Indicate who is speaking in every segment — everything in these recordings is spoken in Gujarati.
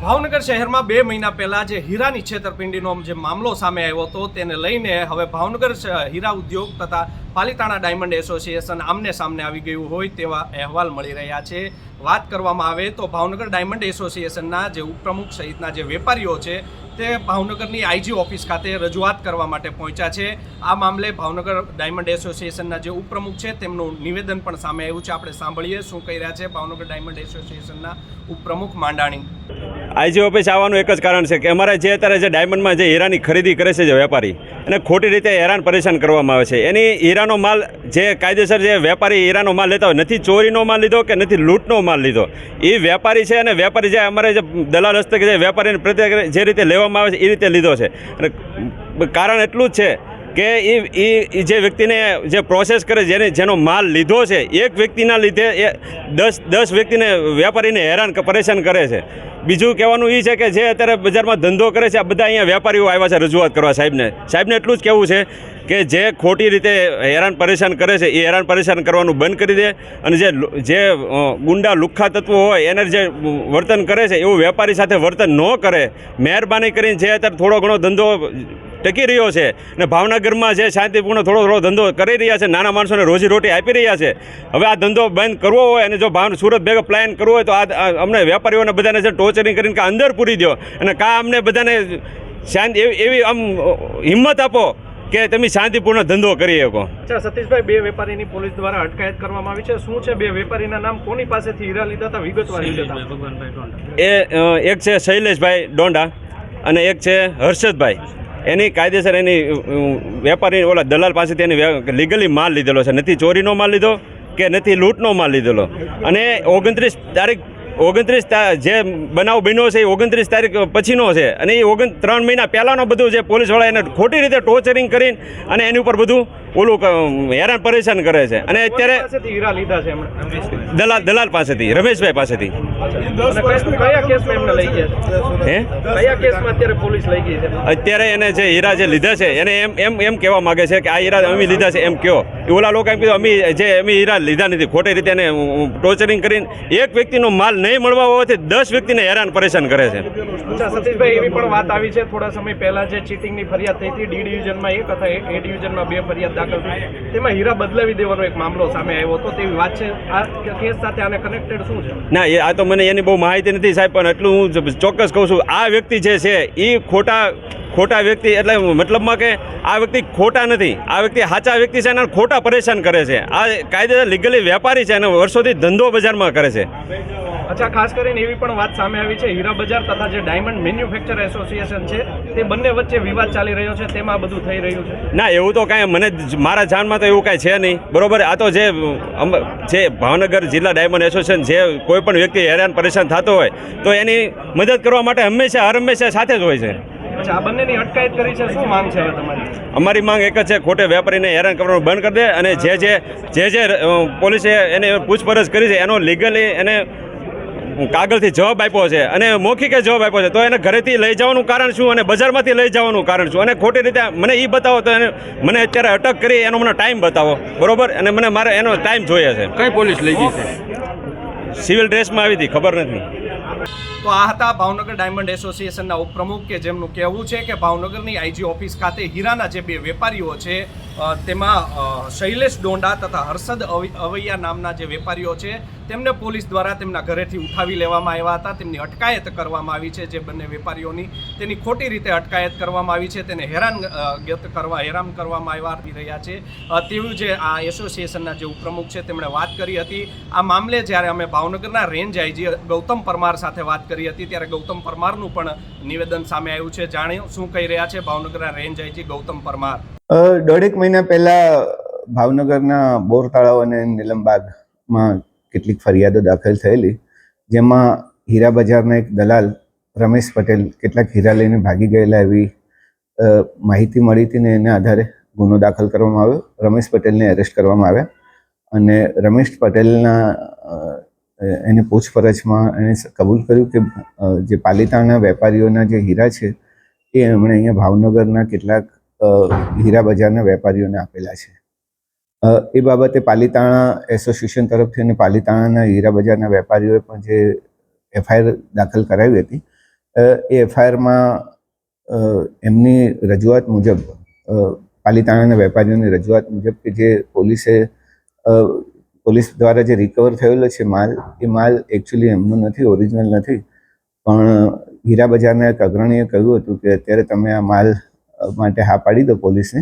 Speaker 1: ભાવનગર શહેરમાં 2 મહિના પહેલા જે હીરાની છેતરપિંડીનો જે મામલો સામે આવ્યો હતો તેને લઈને હવે ભાવનગર હીરા ઉદ્યોગ તથા પાલિતાણા ડાયમંડ એસોસિએશન આમને સામને આવી ગયું હોય તેવા અહેવાલ મળી રહ્યા છે। વાત કરવામાં આવે તો ભાવનગર ડાયમંડ એસોસિએશનના જે ઉપપ્રમુખ સહિતના જે વેપારીઓ છે તે ભાવનગરની આઈજી ઓફિસ ખાતે રજૂઆત કરવા માટે પહોંચ્યા છે। આ મામલે ભાવનગર ડાયમંડ એસોસિએશનના જે ઉપપ્રમુખ છે તેમનું નિવેદન પણ સામે આવ્યું છે। આપણે સાંભળીએ શું કહી રહ્યા છે ભાવનગર ડાયમંડ એસોસિએશનના ઉપપ્રમુખ માંડાણી।
Speaker 2: આઈજી ઓફિસ આવવાનું એક જ કારણ છે કે અમારે જે અત્યારે જે ડાયમંડમાં જે હીરાની ખરીદી કરે છે જે વેપારી એને ખોટી રીતે હેરાન પરેશાન કરવામાં આવે છે। એની હીરાનો માલ જે કાયદેસર જે વેપારી હીરાનો માલ લેતા હોય, નથી ચોરીનો માલ લીધો કે નથી લૂંટનો માલ લીધો, એ વેપારી છે અને વેપારી જે અમારે જે દલાલ હસ્તક જે વેપારીને પ્રત્યેક જે રીતે લેવામાં આવે છે એ રીતે લીધો છે। અને કારણ એટલું જ છે કે એ જે વ્યક્તિને જે પ્રોસેસ કરે જેનો માલ લીધો છે, એક વ્યક્તિના લીધે એ 10 વ્યક્તિને વેપારીને હેરાન પરેશાન કરે છે। બીજું કહેવાનું એ છે કે જે અત્યારે બજારમાં ધંધો કરે છે આ બધા અહીંયા વેપારીઓ આવ્યા છે રજૂઆત કરવા સાહેબને એટલું જ કહેવું છે કે જે ખોટી રીતે હેરાન પરેશાન કરે છે એ હેરાન પરેશાન કરવાનું બંધ કરી દે અને જે ગુંડા લુખ્ખા તત્વો હોય એને જે વર્તન કરે છે એવું વેપારી સાથે વર્તન ન કરે। મહેરબાની કરીને જે અત્યારે થોડો ઘણો ધંધો ટકી રહ્યો છે અને ભાવનગરમાં જે શાંતિપૂર્ણ થોડો ધંધો કરી રહ્યા છે, નાના માણસોને રોજીરોટી આપી રહ્યા છે, હવે આ ધંધો બંધ કરવો હોય અને જો સુરત ભેગો પ્લાન કરવો હોય તો આ અમને વેપારીઓને બધાને જે ટોર્ચરિંગ કરીને કાં અંદર પૂરી દો અને કાં અમને બધાને શાંતિ એવી આમ હિંમત આપો કે તમે શાંતિપૂર્ણ ધંધો કરી શકો।
Speaker 1: અચ્છા સતીશભાઈ, 2 વેપારીની પોલીસ દ્વારા અટકાયત કરવામાં આવી છે, શું છે 2 વેપારીના નામ, કોની પાસેથી હીરા લીધા હતા, વિગતવાર
Speaker 2: એક છે શૈલેષભાઈ ડોંડા અને એક છે હર્ષદભાઈ। એની કાયદેસર એની વેપારી ઓલા દલાલ પાસેથી એની લીગલી માલ લીધેલો છે, નથી ચોરીનો માલ લીધો કે નથી લૂંટનો માલ લીધેલો। અને 29 જે બનાવ બન્યો છે એ 29 તારીખ પછીનો છે અને એ 3 મહિના પહેલાંનો બધું જે પોલીસવાળા એને ખોટી રીતે ટોર્ચરિંગ કરીને અને એની ઉપર બધું ઓલું હેરાન પરેશાન કરે છે। અને અત્યારે
Speaker 1: હીરા લીધા છે
Speaker 2: દલાલ પાસેથી, રમેશભાઈ પાસેથી। અત્યારે એને જે હીરા જે લીધા છે એને એમ કહેવા માગે છે કે આ હીરા અમે લીધા છે એમ કહો। ઓલા લોકો એમ કીધું અમે હીરા લીધા નથી, ખોટી રીતે એને ટોર્ચરિંગ કરીને એક વ્યક્તિનો માલ નહીં મળવા હોવાથી 10 વ્યક્તિને હેરાન પરેશાન કરે છે।
Speaker 1: સતીશભાઈ, એવી પણ વાત આવી છે થોડા સમય પહેલા જે ચીટિંગની ફરિયાદ થઈ હતી, ડી ડિવિઝનમાં 1 અથવા એ ડિવિઝનમાં 2 ફરિયાદ દાખલ થઈ, તેમાં હીરા બદલાવી દેવાનો એક મામલો સામે આવ્યો હતો, તેવી વાત છે। આ કેસ સાથે આને કનેક્ટેડ શું છે?
Speaker 2: ના, આ તો મને એની બહુ માહિતી નથી સાહેબ, પણ એટલું હું ચોક્કસ કહું છું આ વ્યક્તિ જે છે એ ખોટા વ્યક્તિ, એટલે મતલબમાં કે આ વ્યક્તિ ખોટા નથી, આ વ્યક્તિ સાચા વ્યક્તિ છે અને ખોટા પરેશાન કરે છે। આ કાયદેસર લીગલી વેપારી છે અને વર્ષોથી ધંધો બજારમાં કરે છે।
Speaker 1: અચ્છા, ખાસ કરીને એવી પણ વાત સામે આવી છે હીરા બજાર તથા જે ડાયમંડ મેન્યુફેક્ચર એસોસિએશન છે તે બંને વચ્ચે વિવાદ ચાલી રહ્યો છે, તેમાં બધું થઈ રહ્યું છે?
Speaker 2: ના, એવું તો કાંઈ મને મારા જાણમાં તો એવું કાંઈ છે નહીં, બરોબર। આ તો જે ભાવનગર જિલ્લા ડાયમંડ એસોસિએશન જે કોઈ પણ વ્યક્તિ હેરાન પરેશાન થતો હોય તો એની મદદ કરવા માટે હંમેશા સાથે જ હોય છે।
Speaker 1: અચ્છા, આ બંનેની અટકાયત કરી છે, શું માંગ છે હવે તમારી?
Speaker 2: અમારી માંગ એક જ છે, ખોટે વેપારીને હેરાન કરવાનું બંધ કરી દે અને જે પોલીસે એને પૂછપરછ કરી છે એનો લીગલી એને કાગળથી જવાબ આપ્યો છે અને મૌખિક જવાબ આપ્યો છે, તો એને ઘરેથી લઈ જવાનું કારણ શું અને બજારમાંથી લઈ જવાનું કારણ શું? અને ખોટી રીતે મને એ બતાવો તો મને અત્યારે અટક કરી એનો મને ટાઈમ બતાવો, બરોબર? અને મારે એનો ટાઈમ જોઈએ છે।
Speaker 3: કઈ પોલીસ લઈ ગઈ છે?
Speaker 2: સિવિલ ડ્રેસમાં આવી હતી, ખબર નથી।
Speaker 1: તો આ હતા ભાવનગર ડાયમંડ એસોસિએશનના ઉપપ્રમુખ કે જેમનું કહેવું છે કે ભાવનગરની આઈજી ઓફિસ ખાતે હીરાના જે 2 વેપારીઓ છે તેમાં શૈલેષ ડોંડા તથા હર્ષદ અવૈયા નામના જે વેપારીઓ છે તેમને પોલીસ દ્વારા તેમના ઘરેથી ઉઠાવી લેવામાં આવ્યા હતા, તેમની અટકાયત કરવામાં આવી છે। જે બંને વેપારીઓની તેની ખોટી રીતે અટકાયત કરવામાં આવી છે, તેને હેરાન કરવામાં આવી રહ્યા છે તેવું જે આ એસોસિએશનના જે ઉપપ્રમુખ છે તેમણે વાત કરી હતી। આ મામલે જ્યારે અમે ભાવનગરના રેન્જ આઈજી ગૌતમ પરમાર સાથે વાત કરી હતી ત્યારે ગૌતમ પરમારનું પણ નિવેદન સામે આવ્યું છે। જાણ્યું શું કહી રહ્યા છે ભાવનગરના રેન્જ આઈજી ગૌતમ પરમાર।
Speaker 4: 1.5 મહિના પહેલા ભાવનગરના બોર તળાવ અને નીલમબાગમાં કેટલીક ફરિયાદો દાખલ થયેલી, જેમાં હીરા બજારના એક દલાલ રમેશ પટેલ કેટલાક હીરા લઈને ભાગી ગયેલા એવી માહિતી મળી હતી ને એના આધારે ગુનો દાખલ કરવામાં આવ્યો। રમેશ પટેલને એરેસ્ટ કરવામાં આવ્યા અને રમેશ પટેલના એની પૂછપરછમાં એને કબૂલ કર્યું કે જે પાલિતાણા વેપારીઓના જે હીરા છે એ એમણે અહીંયા ભાવનગરના કેટલાક હીરા બજારના વેપારીઓને આપેલા છે। એ બાબતે પાલિતાણા એસોસિએશન તરફથી અને પાલિતાણાના હીરા બજારના વેપારીઓએ પણ જે એફઆઈઆર દાખલ કરાવી હતી એ એફઆઈઆરમાં એમની રજૂઆત મુજબ પાલીતાણાના વેપારીઓની રજૂઆત મુજબ કે જે પોલીસ દ્વારા જે રિકવર થયેલો છે માલ, એ માલ એકચ્યુઅલી એમનો નથી, ઓરિજિનલ નથી. પણ હીરા બજારના એક અગ્રણીએ કહ્યું હતું કે અત્યારે તમે આ માલ માટે હા પાડી દો પોલીસને,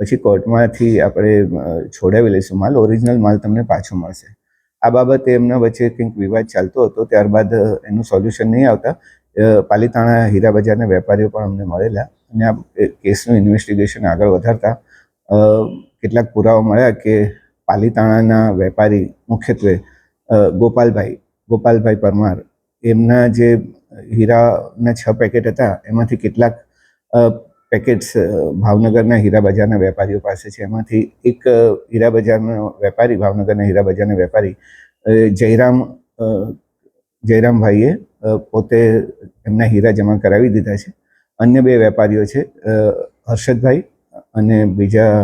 Speaker 4: પછી કોર્ટમાંથી આપણે છોડાવી લઈશું માલ, ઓરિજિનલ માલ તમને પાછો મળશે. આ બાબતે એમના વચ્ચે કંઈક વિવાદ ચાલતો હતો. ત્યારબાદ એનું સોલ્યુશન નહીં આવતા પાલીતાણા હીરા બજારના વેપારીઓ પણ અમને મળેલા અને આ કેસનું ઇન્વેસ્ટિગેશન આગળ વધારતા કેટલાક પુરાવા મળ્યા કે પાલીતાણાના વેપારી, મુખ્યત્વે ગોપાલભાઈ પરમાર, એમના જે હીરાના 6 પેકેટ હતા એમાંથી કેટલાક પેકેટ્સ ભાવનગરના હીરા બજારના વેપારીઓ પાસે છે. એમાંથી એક હીરા બજારનો વેપારી, ભાવનગરના હીરા બજારના વેપારી જયરામભાઈએ પોતે એમના હીરા જમા કરાવી દીધા છે. અન્ય 2 વેપારીઓ છે, હર્ષદભાઈ અને બીજા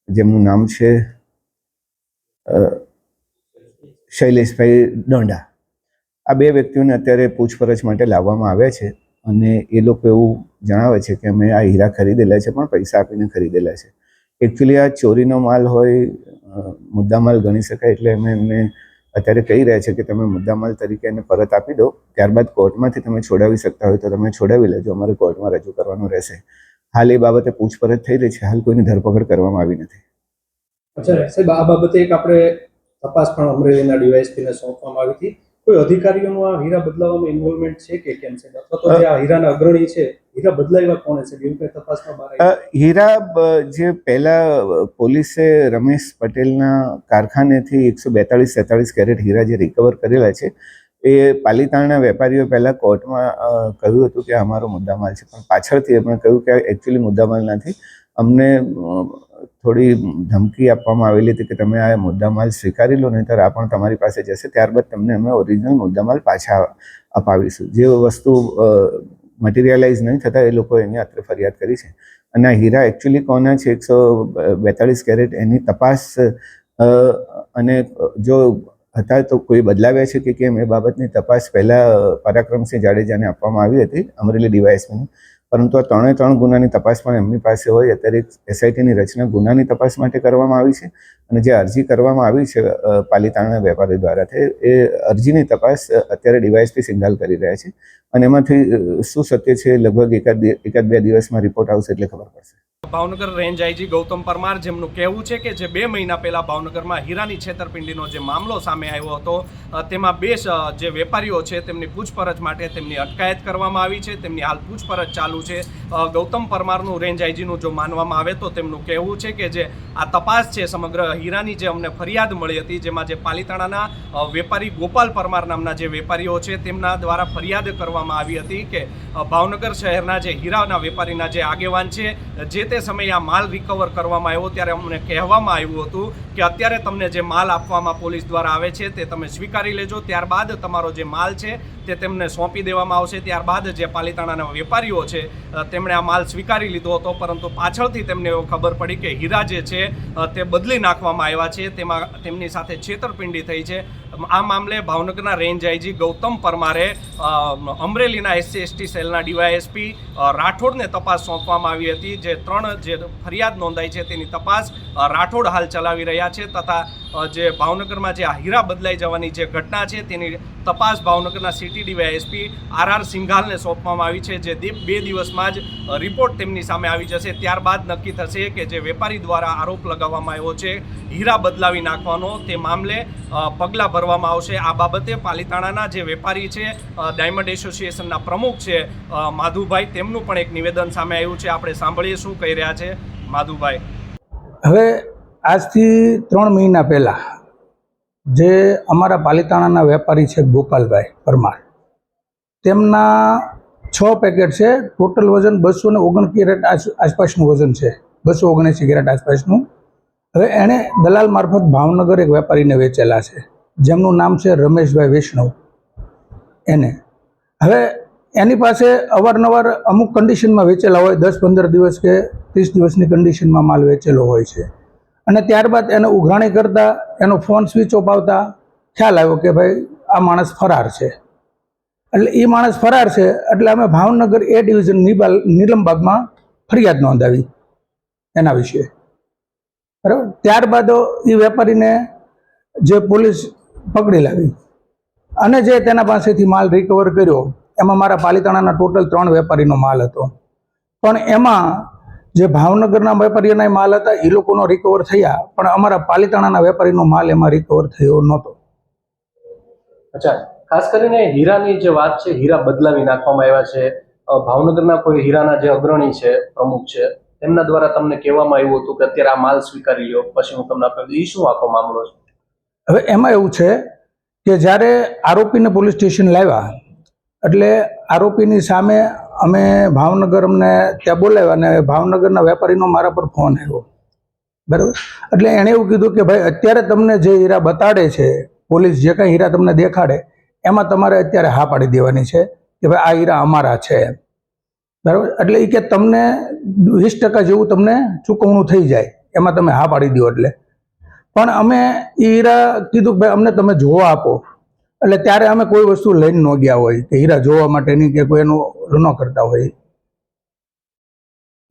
Speaker 4: જેમનું નામ છે શૈલેષભાઈ ડોંડા. આ 2 વ્યક્તિઓને અત્યારે પૂછપરછ માટે લાવવામાં આવ્યા છે અને એ લોકો એવું જણાવે છે કે અમે આ હીરા ખરીદેલા છે પણ પૈસા આપીને ખરીદેલા છે. એકચ્યુઅલી આ ચોરીનો માલ હોય, મુદ્દામાલ ગણી શકાય, એટલે અમે એમને અત્યારે કહી રહ્યા છે કે તમે મુદ્દામાલ તરીકે એને પરત આપી દો, ત્યારબાદ કોર્ટમાંથી તમે છોડાવી શકતા હોય તો તમે છોડાવી લેજો, અમારે કોર્ટમાં રજૂ કરવાનું રહેશે. હાલ એ બાબતે પૂછપરછ થઈ રહી છે, હાલ કોઈની ધરપકડ કરવામાં આવી નથી.
Speaker 3: અચ્છા સાહેબ, આ બાબતે એક આપણે તપાસ પણ અમરેલીના ડીવાયએસપીને સોંપવામાં આવી હતી. કોઈ અધિકારીઓનું આ હીરા બદલાવવામાં ઇન્વોલ્વમેન્ટ છે કે કેમ છે, અથવા તો જે આ હીરાના અગ્રણી છે, હીરા બદલાવ્યા કોણે છે, એવું કંઈ તપાસમાં બહાર આવ્યું?
Speaker 4: હીરા જે પહેલા પોલીસે રમેશ પટેલના કારખાનેથી 142-43 કેરેટ હીરા જે રિકવર કરેલા છે, એ પાલીતાણા વેપારીઓ પહેલાં કોર્ટમાં કહ્યું હતું કે અમારો મુદ્દામાલ છે, પણ પાછળથી એમણે કહ્યું કે એકચ્યુઅલી મુદ્દામાલ નથી. અમને થોડી ધમકી આપવામાં આવેલી હતી કે તમે આ મુદ્દામાલ સ્વીકારી લો, નહીંતર આ પણ તમારી પાસે જશે, ત્યારબાદ તમને અમે ઓરિજિનલ મુદ્દામાલ પાછા અપાવીશું. જે વસ્તુ મટીરિયલાઇઝ નહીં થતાં એ લોકો એની અત્રે ફરિયાદ કરી છે. અને આ હીરા એકચ્યુઅલી કોના છે 142 કેરેટ, એની તપાસ અને જો હતા તો કોઈ બદલાવ્યા છે કે કેમ, એ બાબતની તપાસ પહેલાં પરાક્રમસિંહ જાડેજાને આપવામાં આવી હતી, અમરેલી ડીવાયએસપીની. પરંતુ આ 3 ગુનાની તપાસ પણ એમની પાસે હોય. અત્યારે એસઆઈટીની રચના ગુનાની તપાસ માટે કરવામાં આવી છે અને જે અરજી કરવામાં આવી છે પાલીતાણા વેપારી દ્વારા, એ અરજીની તપાસ અત્યારે ડીવાયએસપી સિંઘાલ કરી રહ્યા છે અને એમાંથી શું સત્ય છે લગભગ એકાદ બે દિવસમાં રિપોર્ટ આવશે એટલે ખબર પડશે.
Speaker 1: ભાવનગર રેન્જ આઈજી ગૌતમ પરમાર, જેમનું કહેવું છે કે જે 2 મહિના પહેલા ભાવનગરમાં હીરાની છેતરપિંડીનો જે મામલો સામે આવ્યો હતો, તેમાં 2 જે વેપારીઓ છે તેમની પૂછપરછ માટે તેમની અટકાયત કરવામાં આવી છે. તેમની હાલ પૂછપરછ ચાલુ છે. ગૌતમ પરમારનું, રેન્જ આઈજીનું જો માનવામાં આવે તો તેમનું કહેવું છે કે જે આ તપાસ છે સમગ્ર હીરાની, જે અમને ફરિયાદ મળી હતી, જેમાં જે પાલીતાણાના વેપારી ગોપાલ પરમાર નામના જે વેપારીઓ છે તેમના દ્વારા ફરિયાદ કરવામાં આવી હતી કે ભાવનગર શહેરના જે હીરાના વેપારીના જે આગેવાન છે, જે તે સમયે આ માલ રિકવર કરવામાં આવ્યો ત્યારે અમને કહેવામાં આવ્યું હતું કે અત્યારે તમને જે માલ આપવામાં પોલીસ દ્વારા આવે છે તે તમે સ્વીકારી લેજો, ત્યારબાદ તમારો જે માલ છે તે તેમને સોંપી દેવામાં આવશે. ત્યારબાદ જે પાલીતાણાના વેપારીઓ છે તેમણે આ માલ સ્વીકારી લીધો હતો, પરંતુ પાછળથી તેમને એવો ખબર પડી કે હીરા જે છે તે બદલી નાખવામાં આવ્યા છે, તેમાં તેમની સાથે છેતરપિંડી થઈ છે. આ મામલે ભાવનગરના રેન્જ આઈજી ગૌતમ પરમારે અમરેલીના SC/ST સેલના ડીવાયએસપી રાઠોડને તપાસ સોંપવામાં આવી હતી. જે 3 જે ફરિયાદ નોંધાઈ છે તેની તપાસ રાઠોડ હાલ ચલાવી રહ્યા છે, તથા જે ભાવનગરમાં જે આ હીરા બદલાઈ જવાની જે ઘટના છે તેની તપાસ ભાવનગરના સિટી ડીવાયએસપી RR સિંઘાલને સોંપવામાં આવી છે. જે 2 દિવસમાં જ રિપોર્ટ તેમની સામે આવી જશે, ત્યારબાદ નક્કી થશે કે જે વેપારી દ્વારા આરોપ લગાવવામાં આવ્યો છે હીરા બદલાવી નાખવાનો, તે મામલે પગલાં ભરવામાં આવશે. આ બાબતે પાલીતાણાના જે વેપારી છે, ડાયમંડ એસોસિએશનના પ્રમુખ છે માધુભાઈ, તેમનું પણ એક નિવેદન સામે આવ્યું છે. આપણે સાંભળીએ શું કહી રહ્યા છે માધુભાઈ.
Speaker 5: હવે આજથી 3 મહિના પહેલાં જે અમારા પાલીતાણાના વેપારી છે ગોપાલભાઈ પરમાર, તેમના 6 પેકેટ છે, ટોટલ વજન 219 કેરેટ આસપાસનું વજન છે, 279 કેરેટ આસપાસનું. હવે એણે દલાલ મારફત ભાવનગર એક વેપારીને વેચેલા છે, જેમનું નામ છે રમેશભાઈ વૈષ્ણવ. એને હવે એની પાસે અવારનવાર અમુક કન્ડિશનમાં વેચેલા હોય, 10-15 દિવસ કે 30 દિવસની કન્ડિશનમાં માલ વેચેલો હોય છે. અને ત્યારબાદ એને ઉઘરાણી કરતાં એનો ફોન સ્વિચ ઓફ આવતા ખ્યાલ આવ્યો કે ભાઈ આ માણસ ફરાર છે. એટલે એ માણસ ફરાર છે, એટલે અમે ભાવનગર A ડિવિઝન નીલમબાગમાં ફરિયાદ નોંધાવી એના વિશે. બરાબર. ત્યારબાદ એ વેપારીને જે પોલીસ પકડી લાવી અને જે તેના પાસેથી માલ રિકવર કર્યો, એમાં મારા પાલિતાણાના ટોટલ 3 વેપારીનો માલ હતો. પણ એમાં જે ભાવનગરના વેપારીઓના માલ હતા એ લોકોનો રિકવર થયા, પણ અમારા પાલિતાણાના વેપારીનો માલ એમાં રિકવર થયો નહોતો.
Speaker 1: અચ્છા, ખાસ કરીને હીરાની જે વાત છે, હીરા બદલાવી નાખવામાં આવ્યા છે. ભાવનગરના કોઈ હીરાના જે અગ્રણી છે, પ્રમુખ છે, તેમના દ્વારા તમને કહેવામાં આવ્યું હતું કે અત્યારે આ માલ સ્વીકારી લો, પછી હું તમને આપી દઉં. એ શું આખો મામલો છે?
Speaker 5: હવે એમાં એવું છે કે જ્યારે આરોપીને પોલીસ સ્ટેશન લાવ્યા એટલે આરોપીની સામે અમે ભાવનગર અમને ત્યાં બોલાવ્યા અને ભાવનગરના વેપારીનો મારા પર ફોન આવ્યો. બરાબર. એટલે એણે એવું કીધું કે ભાઈ અત્યારે તમને જે હીરા બતાડે છે પોલીસ, જે કાંઈ હીરા તમને દેખાડે એમાં તમારે અત્યારે હા પાડી દેવાની છે કે ભાઈ આ હીરા અમારા છે. બરાબર. એટલે એ કે તમને 20% જેવું તમને ચૂકવણું થઈ જાય, એમાં તમે હા પાડી દો. એટલે પણ અમે એ હીરા કીધું કે ભાઈ અમને તમે જોવા આપો. એટલે ત્યારે અમે કોઈ વસ્તુ લઈને ન ગયા હોય કે હીરા જોવા માટેની કે કોઈ એનું ન કરતા હોય.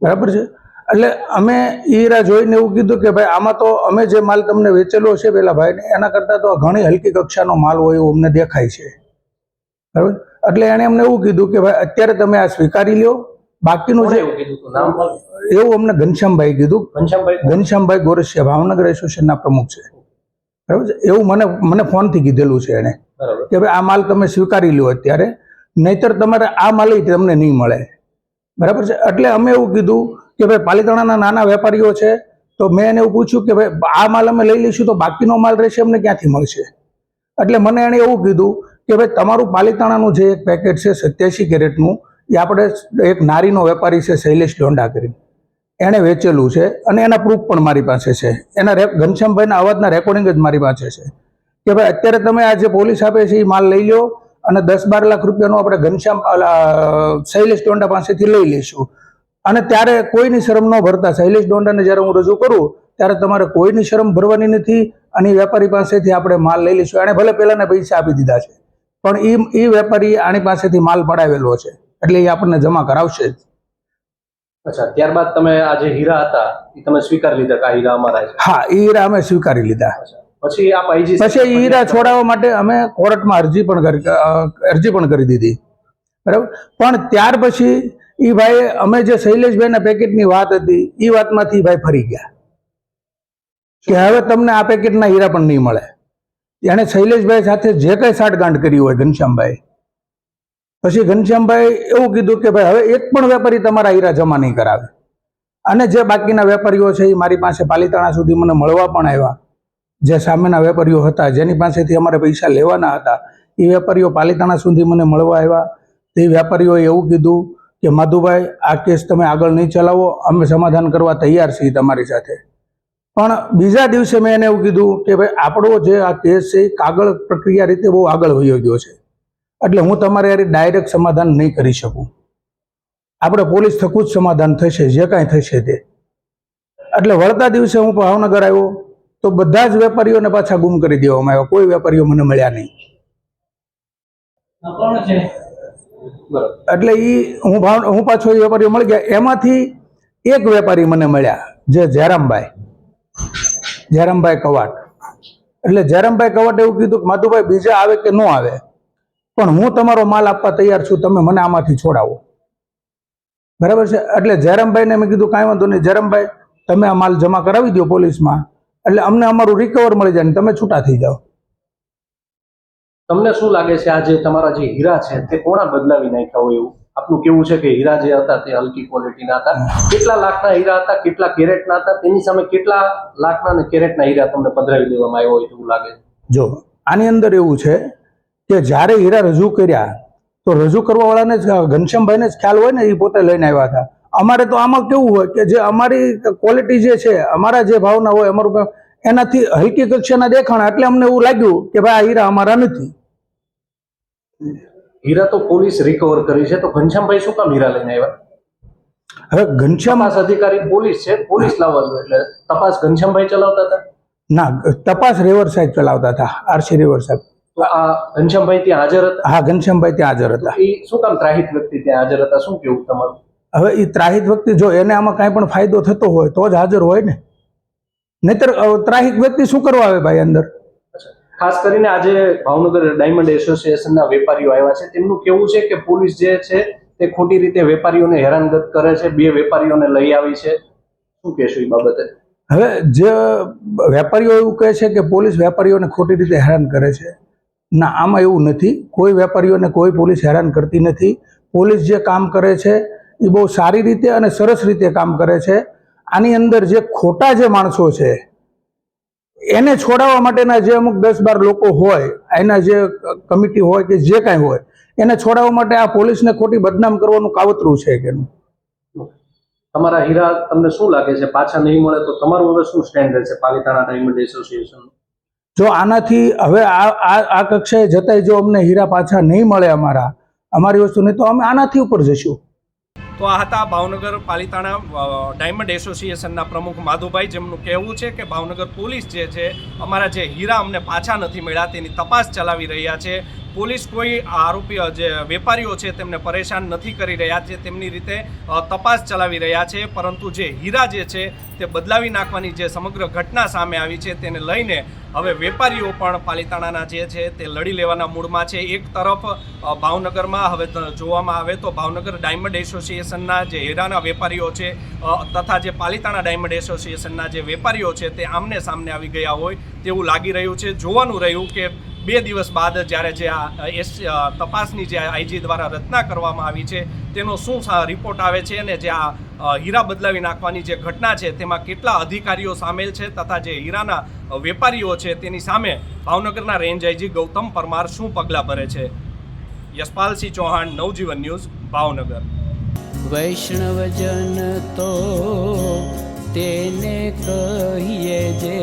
Speaker 5: બરાબર છે. એટલે અમે હીરા જોઈને એવું કીધું કે ભાઈ આમાં તો અમે જે માલ તમને વેચેલો છે પેલા ભાઈને, એના કરતાં તો ઘણી હલકી કક્ષાનો માલ હોય એવું અમને દેખાય છે. બરાબર. એટલે એણે અમને એવું કીધું કે ભાઈ અત્યારે તમે આ સ્વીકારી લ્યો, બાકીનું જે
Speaker 1: એવું કીધું હતું નામ?
Speaker 5: એવું અમને ઘનશ્યામભાઈ કીધું. ઘનશ્યામભાઈ ગોરસિયા ભાવનગર એસોસિએશનના પ્રમુખ છે. બરાબર છે. એવું મને ફોનથી કીધેલું છે એણે કે ભાઈ આ માલ તમે સ્વીકારી લ્યો અત્યારે, નહીતર તમારે આ માલ તમને નહીં મળે. બરાબર છે. એટલે અમે એવું કીધું કે ભાઈ પાલિતાણાના નાના વેપારીઓ છે, તો મેં એને એવું પૂછ્યું કે ભાઈ આ માલ અમે લઈ લઈશું તો બાકીનો માલ રહેશે અમને ક્યાંથી મળશે? એટલે મને એણે એવું કીધું કે ભાઈ તમારું પાલિતાણાનું જે એક પેકેટ છે 87 કેરેટનું, એ આપણે એક નારીનો વેપારી છે શૈલેષ ડોંડા કરીને, એણે વેચેલું છે અને એના પ્રૂફ પણ મારી પાસે છે. એના ઘનશ્યામભાઈના અવાજના રેકોર્ડિંગ જ મારી પાસે છે કે ભાઈ અત્યારે તમે આ જે પોલીસ આપે છે એ માલ લઈ લો અને 10-12 લાખ રૂપિયાનું આપણે શૈલેષ ડોંડા પાસેથી લઈ લઈશું. અને ત્યારે કોઈની શરમ ન ભરતા શૈલેષ ડોંડાને જ્યારે હું રજૂ કરું ત્યારે તમારે કોઈની શરમ ભરવાની નથી અને એ વેપારી પાસેથી આપણે માલ લઈ લઈશું. એણે ભલે પહેલાના પૈસા આપી દીધા છે, પણ એ વેપારી આની પાસેથી માલ પડાવેલો છે, એટલે એ આપણને જમા કરાવશે જ.
Speaker 1: અચ્છા, ત્યારબાદ તમે આ જે હીરા હતા એ તમે સ્વીકારી લીધા કે આ હીરા અમારા છે?
Speaker 5: હા, એ હીરા અમે સ્વીકારી લીધા.
Speaker 1: પછી આપ આઈજી
Speaker 5: પછી એ હીરા છોડાવવા માટે અમે કોર્ટમાં અરજી પણ કરી દીધી. બરાબર. પણ ત્યાર પછી એ ભાઈ અમે જે શૈલેષભાઈના પેકેટની વાત હતી એ વાતમાંથી ભાઈ ફરી ગયા કે હવે તમને આ પેકેટના હીરા પણ નહીં મળે. એણે શૈલેષભાઈ સાથે જે કંઈ સાઠગાંઠ કરી હોય ઘનશ્યામભાઈ, પછી ઘનશ્યામભાઈ એવું કીધું કે ભાઈ હવે એક પણ વેપારી તમારા હીરા જમા નહીં કરાવે. અને જે બાકીના વેપારીઓ છે એ મારી પાસે પાલિતાણા સુધી મને મળવા પણ આવ્યા. જે સામેના વેપારીઓ હતા જેની પાસેથી અમારે પૈસા લેવાના હતા એ વેપારીઓ પાલિતાણા સુધી મને મળવા આવ્યા. તે વેપારીઓએ એવું કીધું કે માધુભાઈ આ કેસ તમે આગળ નહીં ચલાવો, અમે સમાધાન કરવા તૈયાર છીએ તમારી સાથે. પણ બીજા દિવસે મેં એને એવું કીધું કે ભાઈ આપણો જે આ કેસ છે એ કાગળ પ્રક્રિયા રીતે બહુ આગળ વયો ગયો છે, એટલે હું તમારે યાર ડાયરેક્ટ સમાધાન નહીં કરી શકું. આપણે પોલીસ થકું જ સમાધાન થશે જે કાંઈ થશે તે. એટલે વળતા દિવસે હું ભાવનગર આવ્યો તો બધા જ વેપારીઓને પાછા ગુમ કરી દેવામાં આવ્યા. કોઈ વેપારીઓ મને મળ્યા નહીં. એટલે હું પાછો એ વેપારીઓ મળી ગયા. એમાંથી એક વેપારી મને મળ્યા જે જયરામભાઈ કવાટ. એટલે જયરામભાઈ કવાટ એવું કીધું કે માધુભાઈ બીજા આવે કે ન આવે પણ હું તમારો માલ આપવા તૈયાર છું, તમે મને આમાંથી છોડાવો. બરાબર છે. એટલે જયરામભાઈને મેં કીધું કાંઈ વાંધો નહીં જયરામભાઈ, તમે આ માલ જમા કરાવી દો પોલીસમાં, એટલે અમને અમારું રિકવર મળી જાય ને તમે છૂટા થઈ જાઓ.
Speaker 1: તમને શું લાગે છે આ જે તમારા જે હીરા છે તે કોણા બદલાવી નાખ્યા હોય એવું આપનું કેવું છે? કે હીરા જે હતા તે હલકી ક્વોલિટીના હતા, કેટલા લાખના હીરા હતા, કેટલા કેરેટના હતા, તેની સામે કેટલા લાખના અને કેરેટના હીરા તમને પધરાવી દેવામાં આવ્યો હોય એવું લાગે?
Speaker 5: જો આની અંદર એવું છે કે જ્યારે હીરા રજૂ કર્યા તો રજૂ કરવાવાળાને જ ઘનશ્યામભાઈને જ ખ્યાલ હોય ને, એ પોતે લઈને આવ્યા હતા. અમારે તો આમાં કેવું હોય કે જે અમારી ક્વોલિટી જે છે, અમારા જે ભાવના હોય, અમારું એનાથી હલકી કક્ષાના દેખાણા, એટલે અમને એવું લાગ્યું કે ભાઈ આ હીરા અમારા નથી.
Speaker 1: હીરા તો પોલીસ રિકવર કરી છે, તો ઘનશ્યામભાઈ શું કામ હીરા લઈને આવ્યા?
Speaker 5: હવે ઘનશ્યામ
Speaker 1: તપાસ અધિકારી પોલીસ છે, પોલીસ લાવવા જોઈએ, એટલે તપાસ ઘનશ્યામભાઈ ચલાવતા હતા?
Speaker 5: ના, તપાસ રેવર સાહેબ ચલાવતા હતા, આરસી રેવર સાહેબ.
Speaker 3: તો આ ઘનશ્યામભાઈ ત્યાં હાજર હતા?
Speaker 5: હા, ઘનશ્યામભાઈ ત્યાં હાજર હતા.
Speaker 3: એ શું કામ ત્રાહિત વ્યક્તિ ત્યાં હાજર હતા? શું કેવું તમારું?
Speaker 5: હવે એ ત્રાહિત વ્યક્તિ જો એને આમાં કાંઈ પણ ફાયદો થતો હોય તો જ હાજર હોય ને, નહીતર ત્રાહિત વ્યક્તિ શું કરવા આવે ભાઈ અંદર?
Speaker 3: ખાસ કરીને આજે ભાવનગર ડાયમંડ એસોસિએશનના વેપારીઓ આવ્યા છે. તેમનું કેવું છે કે પોલીસ જે છે તે ખોટી રીતે વેપારીઓને હેરાનગત કરે છે. 2 વેપારીઓને લઈ આવી છે. શું કહેશો એ બાબતે?
Speaker 5: હવે જે વેપારીઓ એવું કહે છે કે પોલીસ વેપારીઓને ખોટી રીતે હેરાન કરે છે, ના, આમાં એવું નથી. કોઈ વેપારીઓને કોઈ પોલીસ હેરાન કરતી નથી. પોલીસ જે કામ કરે છે એ બહુ સારી રીતે અને સરસ રીતે કામ કરે છે. આની અંદર જે ખોટા જે માણસો છે એને છોડાવવા માટેના જે અમુક 10-12 લોકો હોય, એના જે કમિટી હોય કે જે કાંઈ હોય, એને છોડાવવા માટે આ પોલીસને ખોટી બદનામ કરવાનું કાવતરું છે કે એનું.
Speaker 3: તમારા હીરા તમને શું લાગે છે પાછા નહીં મળે તો તમારું હવે શું સ્ટેન્ડ રહેશે પાલિતાણા ડાયમંડ એસોસિએશન?
Speaker 5: જો આનાથી હવે આ કક્ષાએ જતાંય જો અમને હીરા પાછા નહીં મળે અમારી વસ્તુ નહીં, તો અમે આનાથી ઉપર જઈશું.
Speaker 1: તો આ હતા ભાવનગર પાલિતાણા ડાયમંડ એસોસિએશનના પ્રમુખ માધુભાઈ, જેમનું કહેવું છે કે ભાવનગર પોલીસ જે છે અમારા જે હીરા અમને પાછા નથી મળ્યા તેની તપાસ ચલાવી રહ્યા છે. પોલીસ કોઈ આરોપી જે વેપારીઓ છે તેમને પરેશાન નથી કરી રહ્યા છે, તેમની રીતે તપાસ ચલાવી રહ્યા છે. પરંતુ જે હીરા જે છે તે બદલાવી નાખવાની જે સમગ્ર ઘટના સામે આવી છે તેને લઈને હવે વેપારીઓ પણ પાલિતાણાના જે છે તે લડી લેવાના મૂડમાં છે. એક તરફ ભાવનગરમાં હવે જોવામાં આવે તો ભાવનગર ડાયમંડ એસોસિએશનના જે હીરાના વેપારીઓ છે તથા જે પાલિતાણા ડાયમંડ એસોસિએશનના જે વેપારીઓ છે તે આમને સામને આવી ગયા હોય તેવું લાગી રહ્યું છે. જોવાનું રહ્યું કે 2 દિવસ બાદ જ્યારે જે આ તપાસની જે આઈજી દ્વારા રચના કરવામાં આવી છે તેનો શું રિપોર્ટ આવે છે અને જે આ હીરા બદલાવી નાખવાની જે ઘટના છે તેમાં કેટલા અધિકારીઓ સામેલ છે તથા જે હીરાના વેપારીઓ છે તેની સામે ભાવનગરના રેન્જ આઈજી ગૌતમ પરમાર શું પગલાં ભરે છે. યશપાલસિંહ ચૌહાણ, નવજીવન ન્યૂઝ, ભાવનગર.
Speaker 6: વૈષ્ણવજન તો તેને કહીએ જે